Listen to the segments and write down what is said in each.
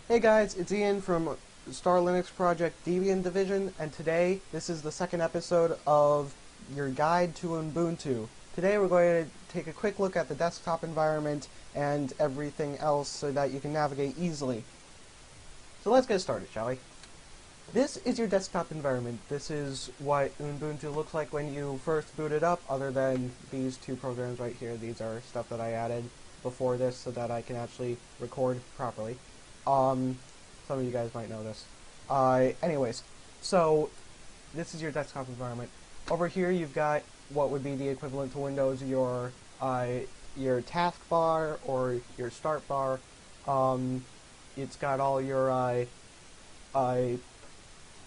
Hey guys, it's Ian from Star Linux project Debian Division, and today this is the second episode of your guide to Ubuntu. Today we're going to take a quick look at the desktop environment and everything else so that you can navigate easily. So let's get started, shall we? This is your desktop environment. This is what Ubuntu looks like when you first boot it up, other than these two programs right here. These are stuff that I added before this so that I can actually record properly. Some of you guys might know this. Anyways, so this is your desktop environment. Over here you've got what would be the equivalent to Windows, your taskbar or your start bar. It's got all your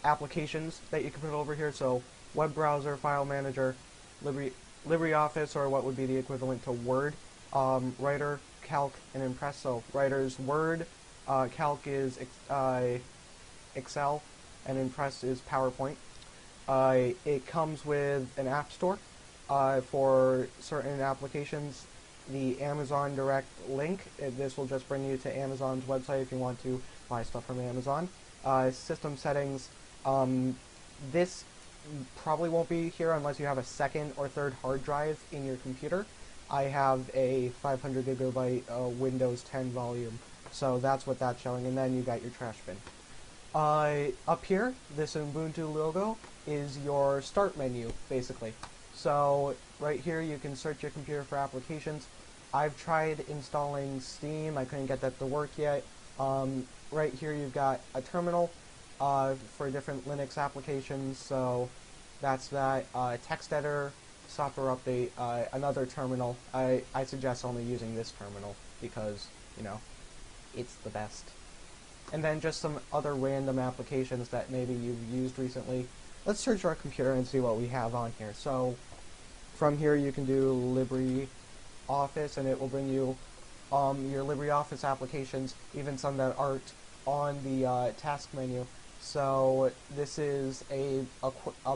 applications that you can put over here, so web browser, file manager, LibreOffice, or what would be the equivalent to Word, Writer, Calc, and Impress. So Writer's Word, Calc is Excel, and Impress is PowerPoint. It comes with an app store for certain applications. The Amazon Direct link, this will just bring you to Amazon's website if you want to buy stuff from Amazon. System settings, this probably won't be here unless you have a second or third hard drive in your computer. I have a 500 gigabyte Windows 10 volume, so that's what that's showing, and then you got your trash bin. Up here, this Ubuntu logo is your start menu, basically. So right here you can search your computer for applications. I've tried installing Steam, I couldn't get that to work yet. Right here you've got a terminal for different Linux applications, so that's that. Text editor, software update, another terminal. I suggest only using this terminal because, you know, it's the best. And then just some other random applications that maybe you've used recently. Let's search our computer and see what we have on here. So from here you can do LibreOffice, and it will bring you your LibreOffice applications, even some that aren't on the task menu. So this is a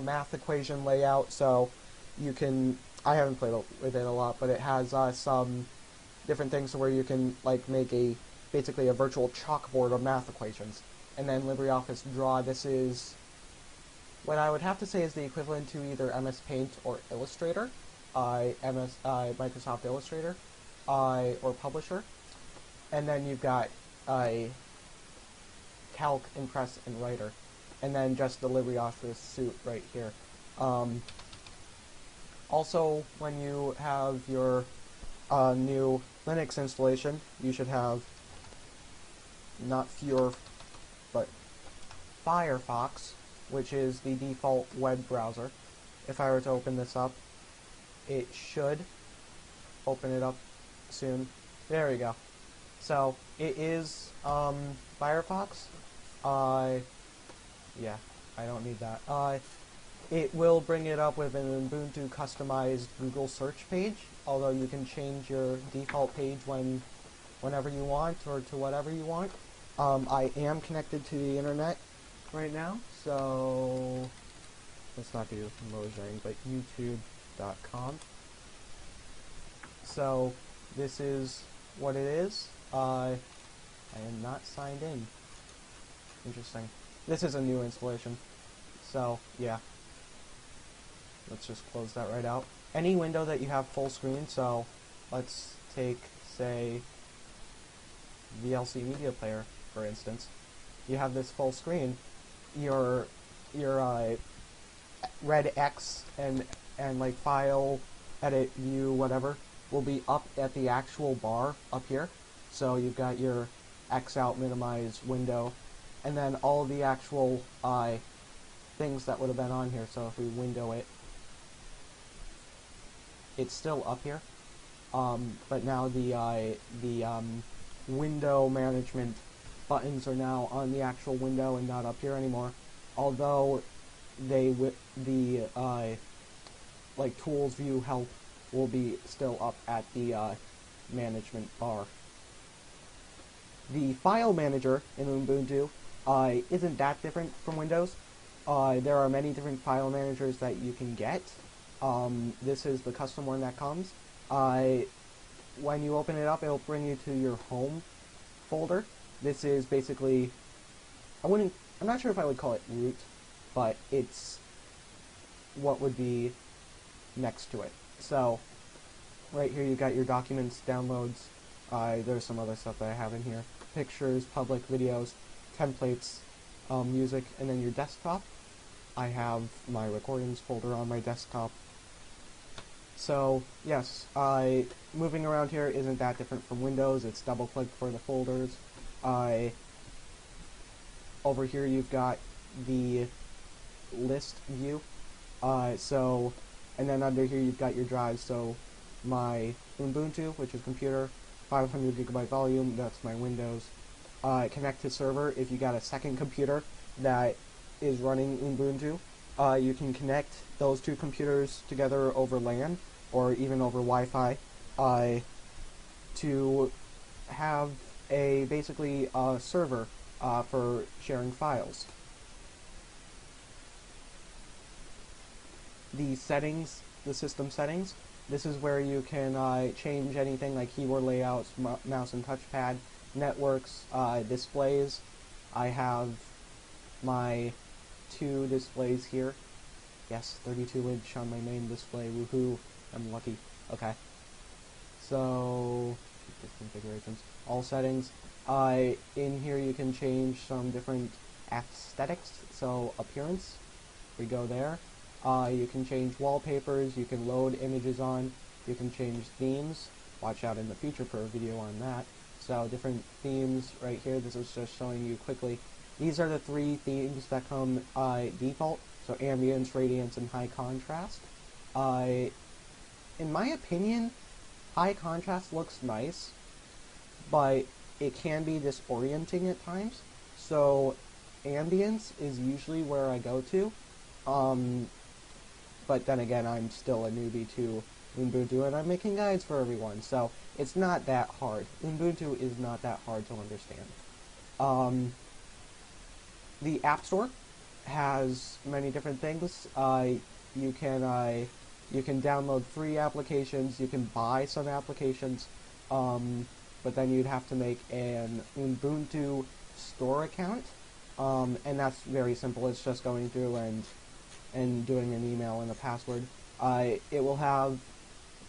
math equation layout, so you can, I haven't played with it a lot, but it has some different things where you can like make basically a virtual chalkboard of math equations. And then LibreOffice Draw, this is what I would have to say is the equivalent to either MS Paint or Illustrator, Microsoft Illustrator, or Publisher. And then you've got Calc, Impress, and Writer. And then just the LibreOffice suite right here. Also, when you have your new Linux installation, you should have not fewer, but Firefox, which is the default web browser. If I were to open this up, it should open it up soon. There we go. So it is Firefox. Yeah, I don't need that. It will bring it up with an Ubuntu customized Google search page, although you can change your default page whenever you want or to whatever you want. I am connected to the internet right now, so let's not do Mojang, but youtube.com. So this is what it is. I am not signed in. Interesting. This is a new installation, so yeah. Let's just close that right out. Any window that you have full screen, so let's take, say, VLC Media Player, for instance. You have this full screen. Your red X and like file, edit, view, whatever, will be up at the actual bar up here. So you've got your X out, minimize, window, and then all the actual things that would have been on here. So if we window it, it's still up here, but now the window management buttons are now on the actual window and not up here anymore. Although like tools, view, help will be still up at the management bar. The file manager in Ubuntu isn't that different from Windows. There are many different file managers that you can get. This is the custom one that comes. When you open it up, it'll bring you to your home folder, This is basically, I'm not sure if I would call it root, but it's what would be next to it. So, right here you got your documents, downloads, there's some other stuff that I have in here, pictures, public videos, templates, music, and then your desktop. I have my recordings folder on my desktop. So, yes, moving around here isn't that different from Windows. It's double-click for the folders. Over here you've got the list view. And then under here you've got your drives. So, my Ubuntu, which is computer, 500 gigabyte volume, that's my Windows. Connect to server. If you got a second computer that is running Ubuntu, you can connect those two computers together over LAN or even over Wi-Fi to have basically a server for sharing files. The settings, the system settings, this is where you can change anything like keyboard layouts, mouse and touchpad, networks, displays. I have my 2 displays here. Yes, 32-inch on my main display. Woohoo! I'm lucky. Okay. So, configurations, all settings. In here you can change some different aesthetics. So appearance, we go there. You can change wallpapers. You can load images on. You can change themes. Watch out in the future for a video on that. So different themes right here. This is just showing you quickly. These are the 3 themes that come default. So ambience, radiance, and high contrast. In my opinion, high contrast looks nice, but it can be disorienting at times. So ambience is usually where I go to. But then again, I'm still a newbie to Ubuntu, and I'm making guides for everyone, so it's not that hard. Ubuntu is not that hard to understand. The App Store has many different things. You can download free applications. You can buy some applications, but then you'd have to make an Ubuntu store account, and that's very simple. It's just going through and doing an email and a password. It will have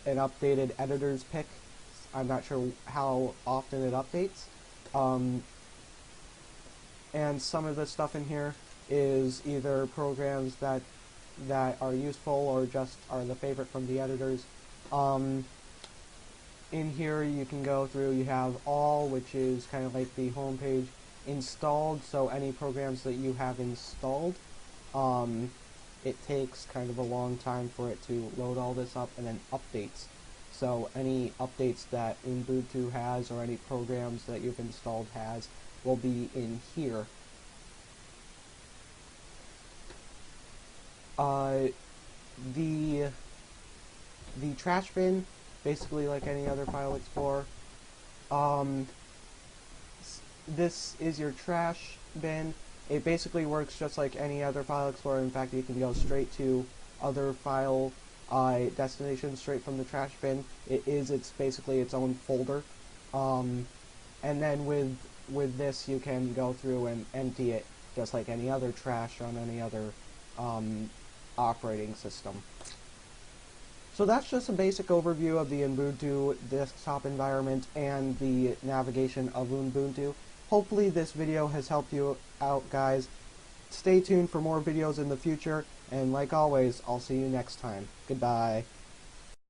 an updated editor's pick. I'm not sure how often it updates. And some of the stuff in here is either programs that are useful or just are the favorite from the editors. In here you can go through, you have all, which is kind of like the home page, installed, so any programs that you have installed. It takes kind of a long time for it to load all this up, and then updates. So any updates that Ubuntu has or any programs that you've installed has will be in here. The trash bin, basically like any other file explorer. This is your trash bin. It basically works just like any other file explorer. In fact, you can go straight to other file destinations straight from the trash bin. It's basically its own folder. And then with this, you can go through and empty it just like any other trash on any other operating system. So that's just a basic overview of the Ubuntu desktop environment and the navigation of Ubuntu. Hopefully this video has helped you out, guys. Stay tuned for more videos in the future, and like always, I'll see you next time. Goodbye.